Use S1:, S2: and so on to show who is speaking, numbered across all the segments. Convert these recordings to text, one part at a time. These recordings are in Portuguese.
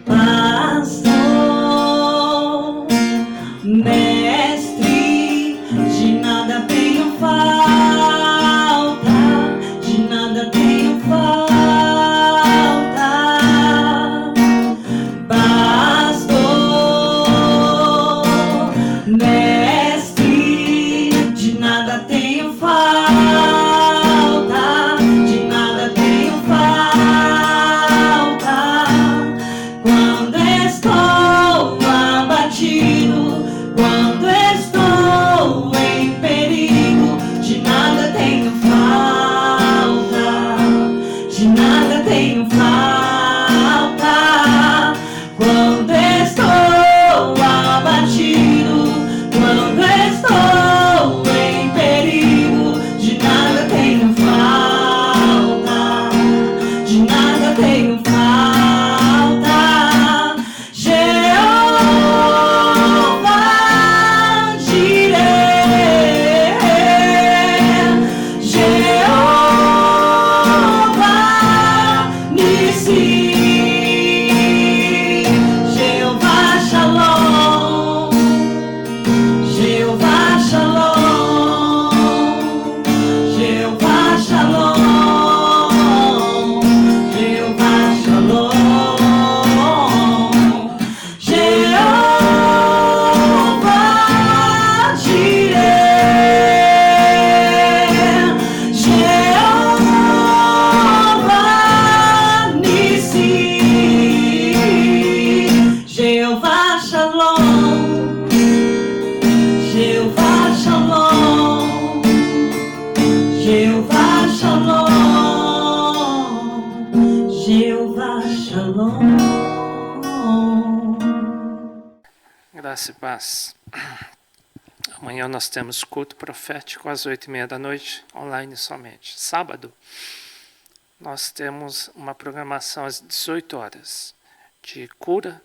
S1: Pastor, mestre, de nada tenho falta, de nada tenho falta. Pastor, mestre, de nada tenho falta, de nada tenho falta. Quando estou abatido, quando estou em perigo, de nada tenho falta, de nada tenho falta. Quando estou abatido, quando estou em perigo, de nada tenho falta, de nada tenho falta. Jeová Jireh, Jeová Nissi, Jeová Shalom, Jeová Shalom, Jeová Shalom, Jeová Shalom, Jeová Jireh, Jeová Nissi, Jeová Shalom, Jeová Shalom, Jeová Shalom, Jeová Shalom.
S2: Graça e paz. Amanhã nós temos culto profético às 8h30 da noite, online somente. Sábado, nós temos uma programação às 18 horas de cura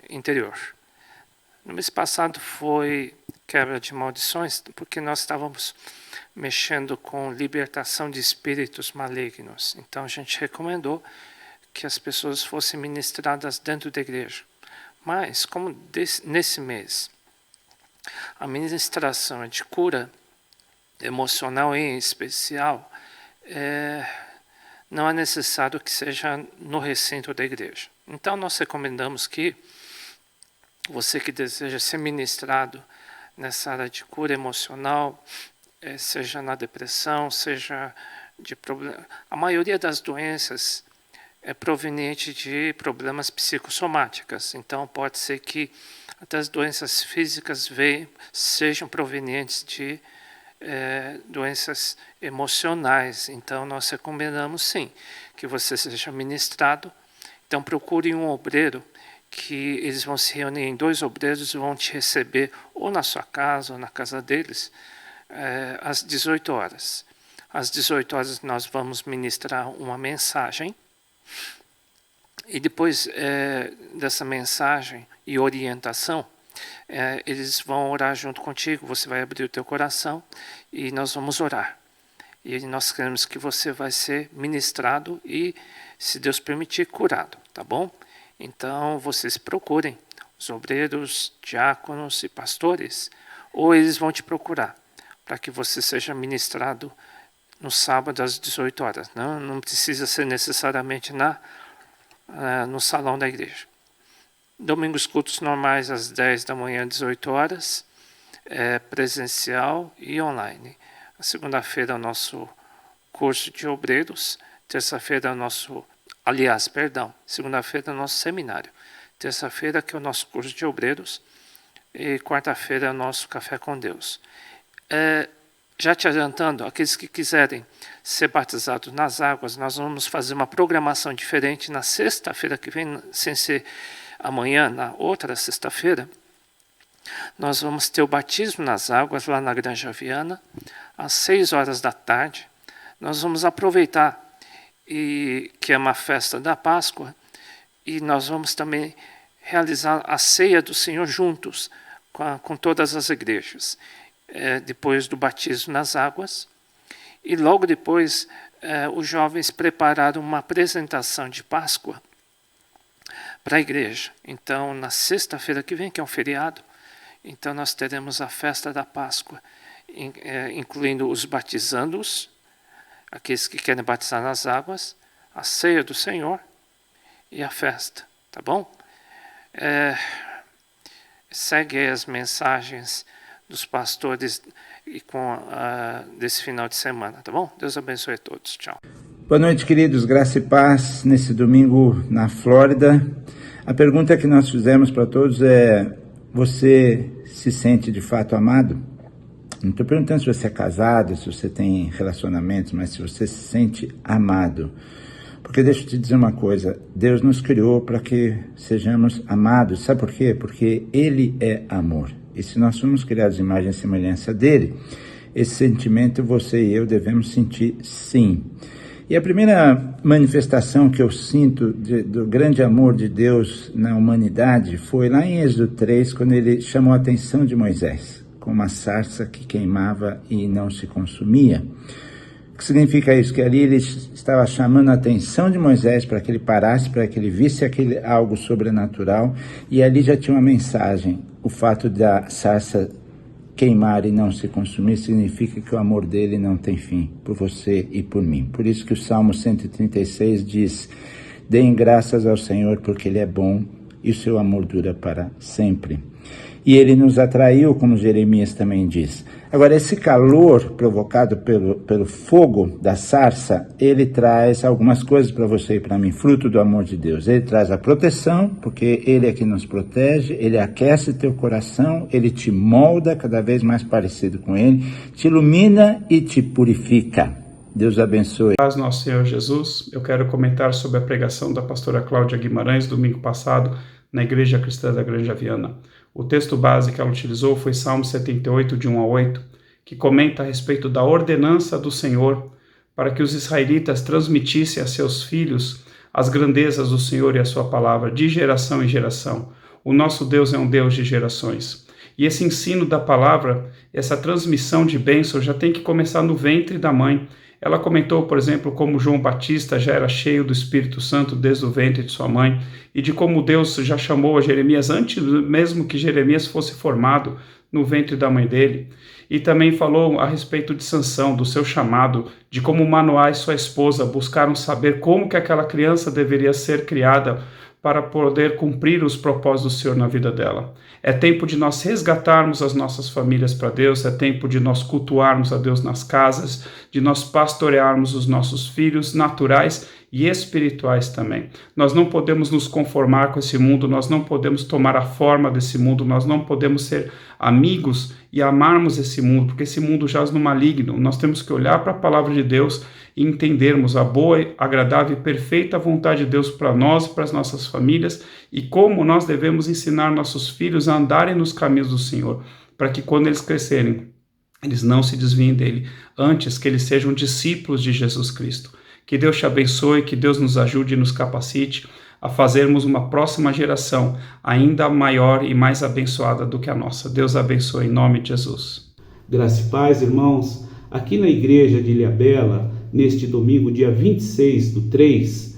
S2: interior. No mês passado foi quebra de maldições, porque nós estávamos mexendo com libertação de espíritos malignos. Então a gente recomendou que as pessoas fossem ministradas dentro da igreja. Mas, como nesse mês a ministração é de cura emocional em especial, não é necessário que seja no recinto da igreja. Então nós recomendamos que você que deseja ser ministrado nessa área de cura emocional, seja na depressão, seja de problema. A maioria das doenças é proveniente de problemas psicossomáticos. Então pode ser que até as doenças físicas sejam provenientes de doenças emocionais. Então nós recomendamos sim que você seja ministrado. Então procure um obreiro, que eles vão se reunir em 2 obreiros e vão te receber ou na sua casa ou na casa deles às 18 horas. Às 18 horas nós vamos ministrar uma mensagem e depois dessa mensagem e orientação, eles vão orar junto contigo, você vai abrir o teu coração e nós vamos orar. E nós queremos que você vai ser ministrado e, se Deus permitir, curado, tá bom? Então vocês procurem os obreiros, diáconos e pastores, ou eles vão te procurar, para que você seja ministrado no sábado às 18 horas. Não precisa ser necessariamente no salão da igreja. Domingos, cultos normais às 10 da manhã, 18 horas, presencial e online. A segunda-feira é o nosso curso de obreiros, terça-feira é o nosso, segunda-feira é o nosso seminário, terça-feira que é o nosso curso de obreiros e quarta-feira é o nosso café com Deus. Já te adiantando, aqueles que quiserem ser batizados nas águas, nós vamos fazer uma programação diferente na sexta-feira que vem, sem ser amanhã, na outra sexta-feira. Nós vamos ter o batismo nas águas lá na Granja Viana, às 6 horas da tarde. Nós vamos aproveitar, que é uma festa da Páscoa, e nós vamos também realizar a ceia do Senhor juntos, com todas as igrejas. Depois do batismo nas águas, e logo depois os jovens prepararam uma apresentação de Páscoa para a igreja. Então, na sexta-feira que vem, que é um feriado, então nós teremos a festa da Páscoa, incluindo os batizandos, aqueles que querem batizar nas águas, a ceia do Senhor e a festa, tá bom? Segue as mensagens dos pastores e desse final de semana, tá bom? Deus abençoe a todos. Tchau.
S3: Boa noite, queridos. Graça e paz nesse domingo na Flórida. A pergunta que nós fizemos para todos é: você se sente de fato amado? Não estou perguntando se você é casado, se você tem relacionamentos, mas se você se sente amado. Porque deixa eu te dizer uma coisa, Deus nos criou para que sejamos amados. Sabe por quê? Porque Ele é amor. E se nós somos criados à imagem e semelhança dEle, esse sentimento você e eu devemos sentir sim. E a primeira manifestação que eu sinto do grande amor de Deus na humanidade foi lá em Êxodo 3, quando Ele chamou a atenção de Moisés, com uma sarça que queimava e não se consumia. O que significa isso? Que ali Ele estava chamando a atenção de Moisés para que ele parasse, para que ele visse algo sobrenatural, e ali já tinha uma mensagem. O fato da sarça queimar e não se consumir significa que o amor dele não tem fim, por você e por mim. Por isso que o Salmo 136 diz: deem graças ao Senhor porque Ele é bom e o seu amor dura para sempre. E Ele nos atraiu, como Jeremias também diz. Agora, esse calor provocado pelo fogo da sarça, ele traz algumas coisas para você e para mim, fruto do amor de Deus. Ele traz a proteção, porque Ele é que nos protege, Ele aquece teu coração, Ele te molda cada vez mais parecido com Ele, te ilumina e te purifica. Deus abençoe.
S4: Paz, nosso Senhor Jesus. Eu quero comentar sobre a pregação da pastora Cláudia Guimarães, domingo passado, na Igreja Cristã da Granja Viana. O texto base que ela utilizou foi Salmo 78, de 1 a 8, que comenta a respeito da ordenança do Senhor para que os israelitas transmitissem a seus filhos as grandezas do Senhor e a sua palavra, de geração em geração. O nosso Deus é um Deus de gerações. E esse ensino da palavra, essa transmissão de bênção já tem que começar no ventre da mãe. Ela comentou, por exemplo, como João Batista já era cheio do Espírito Santo desde o ventre de sua mãe, e de como Deus já chamou a Jeremias antes mesmo que Jeremias fosse formado no ventre da mãe dele. E também falou a respeito de Sansão, do seu chamado, de como Manoá e sua esposa buscaram saber como que aquela criança deveria ser criada para poder cumprir os propósitos do Senhor na vida dela. É tempo de nós resgatarmos as nossas famílias para Deus, é tempo de nós cultuarmos a Deus nas casas, de nós pastorearmos os nossos filhos naturais e espirituais também. Nós não podemos nos conformar com esse mundo, nós não podemos tomar a forma desse mundo, nós não podemos ser amigos e amarmos esse mundo, porque esse mundo jaz no maligno. Nós temos que olhar para a palavra de Deus e entendermos a boa, agradável e perfeita vontade de Deus para nós e para as nossas famílias, e como nós devemos ensinar nossos filhos a andarem nos caminhos do Senhor, para que quando eles crescerem, eles não se desviem dele, antes que eles sejam discípulos de Jesus Cristo. Que Deus te abençoe, que Deus nos ajude e nos capacite a fazermos uma próxima geração ainda maior e mais abençoada do que a nossa. Deus abençoe em nome de Jesus.
S5: Graça e paz, irmãos. Aqui na igreja de Ilhabela, neste domingo, dia 26/3,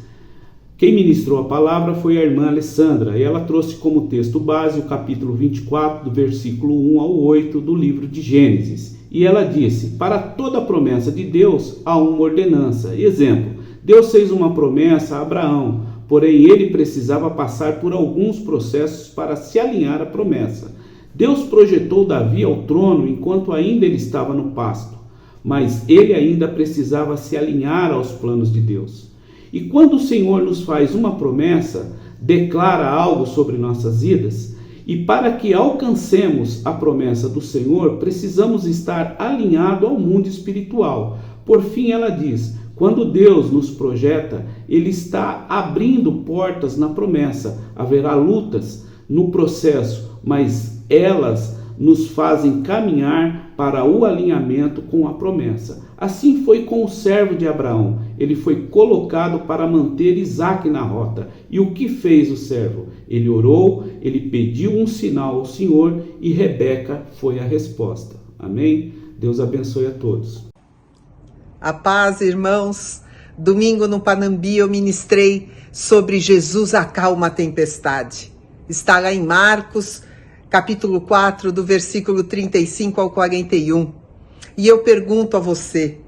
S5: quem ministrou a palavra foi a irmã Alessandra, e ela trouxe como texto base o capítulo 24, do versículo 1 ao 8 do livro de Gênesis. E ela disse: para toda promessa de Deus há uma ordenança. Exemplo, Deus fez uma promessa a Abraão, porém ele precisava passar por alguns processos para se alinhar à promessa. Deus projetou Davi ao trono enquanto ainda ele estava no pasto, mas ele ainda precisava se alinhar aos planos de Deus. E quando o Senhor nos faz uma promessa, declara algo sobre nossas vidas, e para que alcancemos a promessa do Senhor, precisamos estar alinhado ao mundo espiritual. Por fim, ela diz: quando Deus nos projeta, Ele está abrindo portas na promessa. Haverá lutas no processo, mas elas nos fazem caminhar para o alinhamento com a promessa. Assim foi com o servo de Abraão. Ele foi colocado para manter Isaque na rota. E o que fez o servo? Ele orou, ele pediu um sinal ao Senhor e Rebeca foi a resposta. Amém? Deus abençoe a todos.
S6: A paz, irmãos. Domingo no Panambi eu ministrei sobre Jesus acalma a tempestade. Está lá em Marcos, capítulo 4, do versículo 35 ao 41. E eu pergunto a você,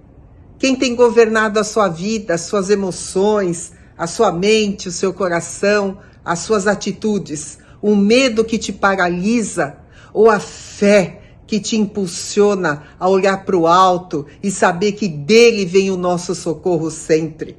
S6: quem tem governado a sua vida, as suas emoções, a sua mente, o seu coração, as suas atitudes? O medo que te paralisa ou a fé que te impulsiona a olhar para o alto e saber que dele vem o nosso socorro sempre?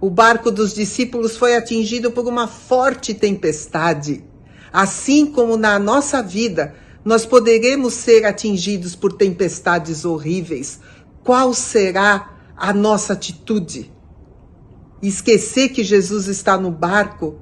S6: O barco dos discípulos foi atingido por uma forte tempestade. Assim como na nossa vida, nós poderemos ser atingidos por tempestades horríveis. Qual será a nossa atitude? Esquecer que Jesus está no barco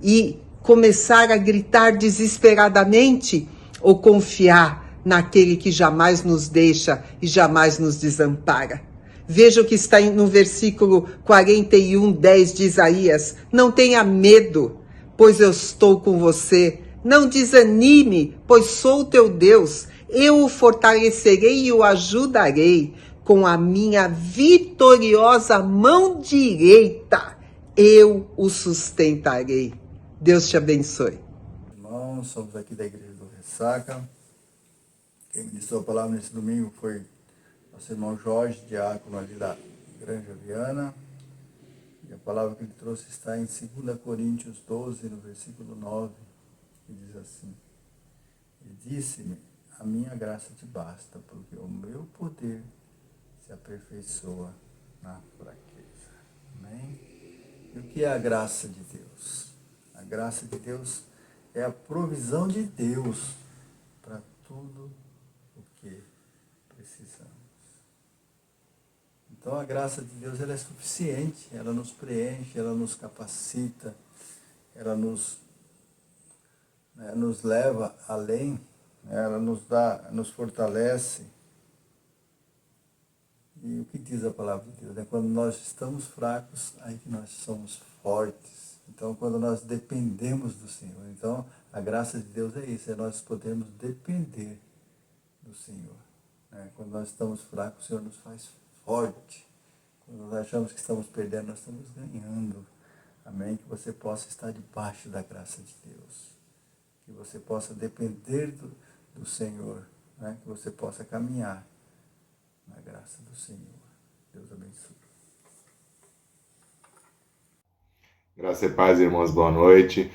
S6: e começar a gritar desesperadamente ou confiar naquele que jamais nos deixa e jamais nos desampara? Veja o que está no versículo 41:10 de Isaías. Não tenha medo, pois eu estou com você. Não desanime, pois sou o teu Deus. Eu o fortalecerei e o ajudarei. Com a minha vitoriosa mão direita, eu o sustentarei. Deus te abençoe.
S7: Irmãos, somos aqui da Igreja do Ressaca. Quem ministrou a palavra nesse domingo foi nosso irmão Jorge, diácono ali da Granja Viana. E a palavra que ele trouxe está em 2 Coríntios 12, no versículo 9, que diz assim: E disse-me, a minha graça te basta, porque o meu poder se aperfeiçoa na fraqueza. Amém? E o que é a graça de Deus? A graça de Deus é a provisão de Deus para tudo o que precisamos. Então a graça de Deus ela é suficiente, ela nos preenche, ela nos capacita, ela nos leva além, ela nos fortalece. E o que diz a palavra de Deus? Quando nós estamos fracos, aí que nós somos fortes. Então, quando nós dependemos do Senhor. Então, a graça de Deus é isso, é nós podermos depender do Senhor. Quando nós estamos fracos, o Senhor nos faz forte. Quando nós achamos que estamos perdendo, nós estamos ganhando. Amém? Que você possa estar debaixo da graça de Deus. Que você possa depender do Senhor. Que você possa caminhar na graça do Senhor. Deus abençoe.
S8: Graça e paz, irmãos, boa noite.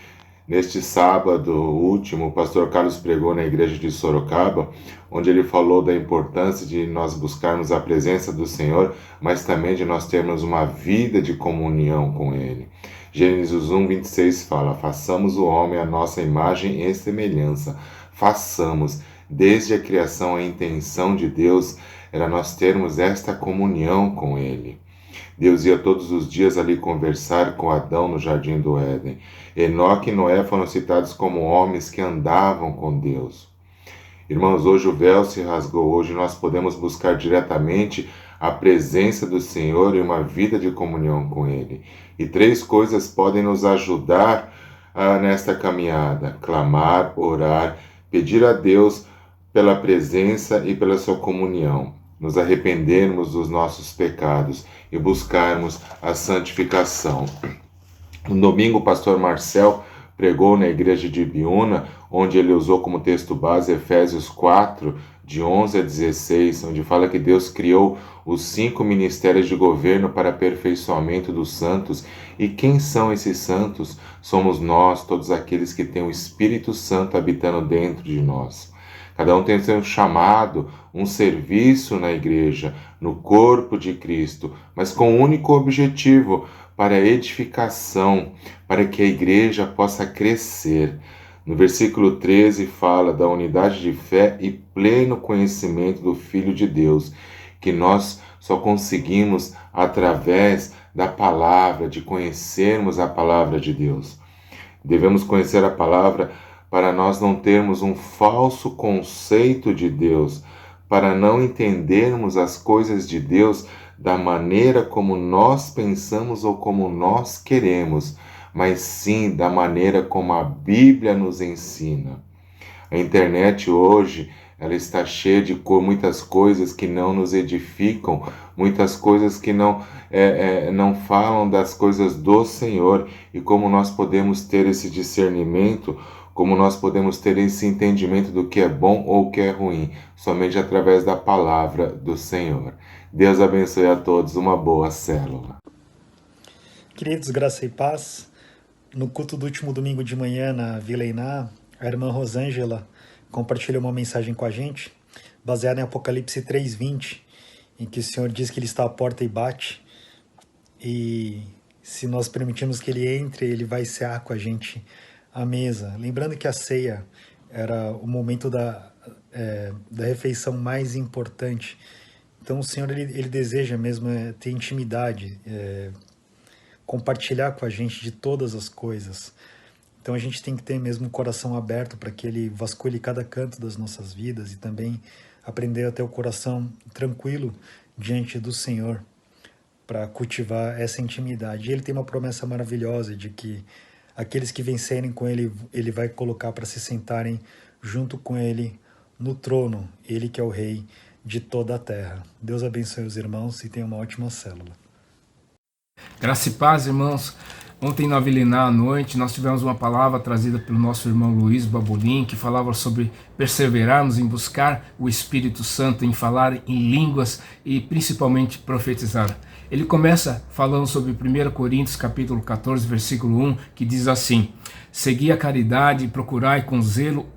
S8: Neste sábado último, o pastor Carlos pregou na igreja de Sorocaba, onde ele falou da importância de nós buscarmos a presença do Senhor, mas também de nós termos uma vida de comunhão com Ele. Gênesis 1:26 fala: façamos o homem à nossa imagem e semelhança. Façamos. Desde a criação, a intenção de Deus era nós termos esta comunhão com Ele. Deus ia todos os dias ali conversar com Adão no Jardim do Éden. Enoque e Noé foram citados como homens que andavam com Deus. Irmãos, hoje o véu se rasgou. Hoje nós podemos buscar diretamente a presença do Senhor e uma vida de comunhão com Ele. E 3 coisas podem nos ajudar nesta caminhada: clamar, orar, pedir a Deus pela presença e pela sua comunhão, nos arrependermos dos nossos pecados e buscarmos a santificação. No domingo, o pastor Marcel pregou na igreja de Ibiúna, onde ele usou como texto base Efésios 4, de 11 a 16, onde fala que Deus criou os 5 ministérios de governo para aperfeiçoamento dos santos. E quem são esses santos? Somos nós, todos aqueles que têm o Espírito Santo habitando dentro de nós. Cada um tem o seu chamado, um serviço na igreja, no corpo de Cristo, mas com um único objetivo: para a edificação, para que a igreja possa crescer. No versículo 13 fala da unidade de fé e pleno conhecimento do Filho de Deus, que nós só conseguimos através da palavra, de conhecermos a palavra de Deus. Devemos conhecer a palavra para nós não termos um falso conceito de Deus, para não entendermos as coisas de Deus da maneira como nós pensamos ou como nós queremos, mas sim da maneira como a Bíblia nos ensina. A internet hoje, ela está cheia de muitas coisas que não nos edificam, muitas coisas que não falam das coisas do Senhor, e como nós podemos ter esse discernimento, como nós podemos ter esse entendimento do que é bom ou o que é ruim, somente através da palavra do Senhor. Deus abençoe a todos, uma boa célula.
S9: Queridos, graça e paz. No culto do último domingo de manhã na Vila Iná, a irmã Rosângela compartilhou uma mensagem com a gente, baseada em Apocalipse 3:20, em que o Senhor diz que Ele está à porta e bate, e se nós permitirmos que Ele entre, Ele vai cear com a gente à mesa. Lembrando que a ceia era o momento da refeição mais importante. Então o Senhor ele deseja mesmo ter intimidade, compartilhar com a gente de todas as coisas. Então a gente tem que ter mesmo o coração aberto para que Ele vasculhe cada canto das nossas vidas, e também aprender a ter o coração tranquilo diante do Senhor para cultivar essa intimidade. E Ele tem uma promessa maravilhosa de que aqueles que vencerem com Ele, Ele vai colocar para se sentarem junto com Ele no trono, Ele que é o Rei de toda a terra. Deus abençoe os irmãos e tenha uma ótima célula.
S10: Graça e paz, irmãos. Ontem na Vila Iná à noite nós tivemos uma palavra trazida pelo nosso irmão Luiz Babolim, que falava sobre perseverarmos em buscar o Espírito Santo, em falar em línguas e principalmente profetizar. Ele começa falando sobre 1 Coríntios capítulo 14, versículo 1, que diz assim: segui a caridade e procurai com zelo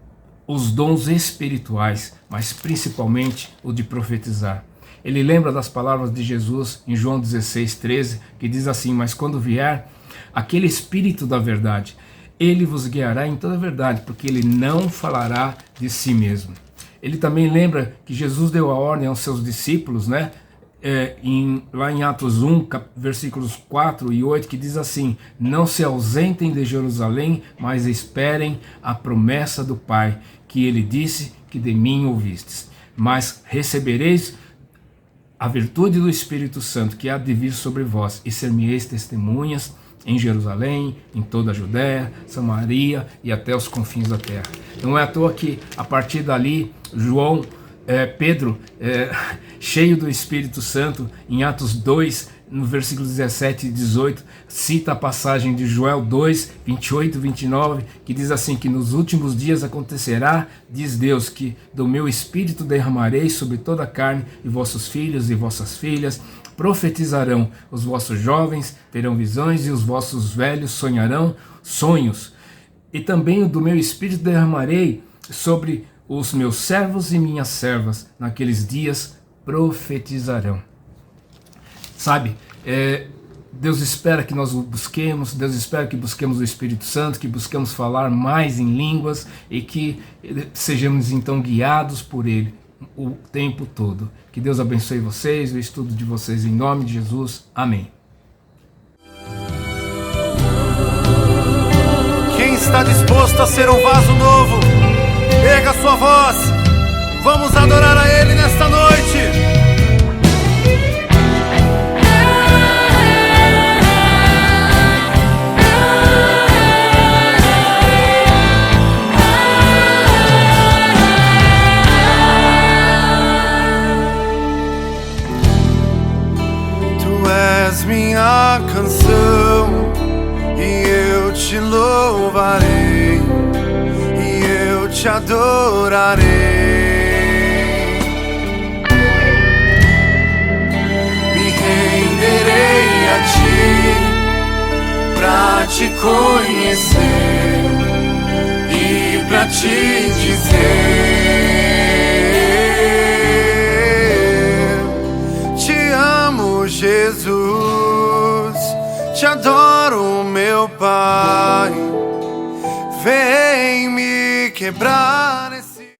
S10: os dons espirituais, mas principalmente o de profetizar. Ele lembra das palavras de Jesus em João 16:13, que diz assim: mas quando vier aquele Espírito da verdade, ele vos guiará em toda a verdade, porque ele não falará de si mesmo. Ele também lembra que Jesus deu a ordem aos seus discípulos, né? Lá em Atos 1, versículos 4 e 8, que diz assim: não se ausentem de Jerusalém, mas esperem a promessa do Pai, que ele disse que de mim ouvistes. Mas recebereis a virtude do Espírito Santo, que há de vir sobre vós, e ser-me-eis testemunhas em Jerusalém, em toda a Judéia, Samaria e até os confins da terra. Não é à toa que a partir dali Pedro, cheio do Espírito Santo, em Atos 2, no versículo 17 e 18, cita a passagem de Joel 2, 28 e 29, que diz assim: que nos últimos dias acontecerá, diz Deus, que do meu Espírito derramarei sobre toda a carne, e vossos filhos e vossas filhas profetizarão, os vossos jovens terão visões, e os vossos velhos sonharão sonhos. E também do meu Espírito derramarei sobre os meus servos e minhas servas, naqueles dias profetizarão. Sabe, Deus espera que nós o busquemos, Deus espera que busquemos o Espírito Santo, que busquemos falar mais em línguas e que sejamos então guiados por Ele o tempo todo. Que Deus abençoe vocês, o estudo de vocês, em nome de Jesus. Amém.
S11: Quem está disposto a ser um vaso novo, erga sua voz, vamos adorar a Ele nesta noite. Minha canção, e eu te louvarei, e eu te adorarei. Me renderei a ti, pra te conhecer e pra te dizer: te amo, Jesus. Te adoro, meu Pai, vem me quebrar.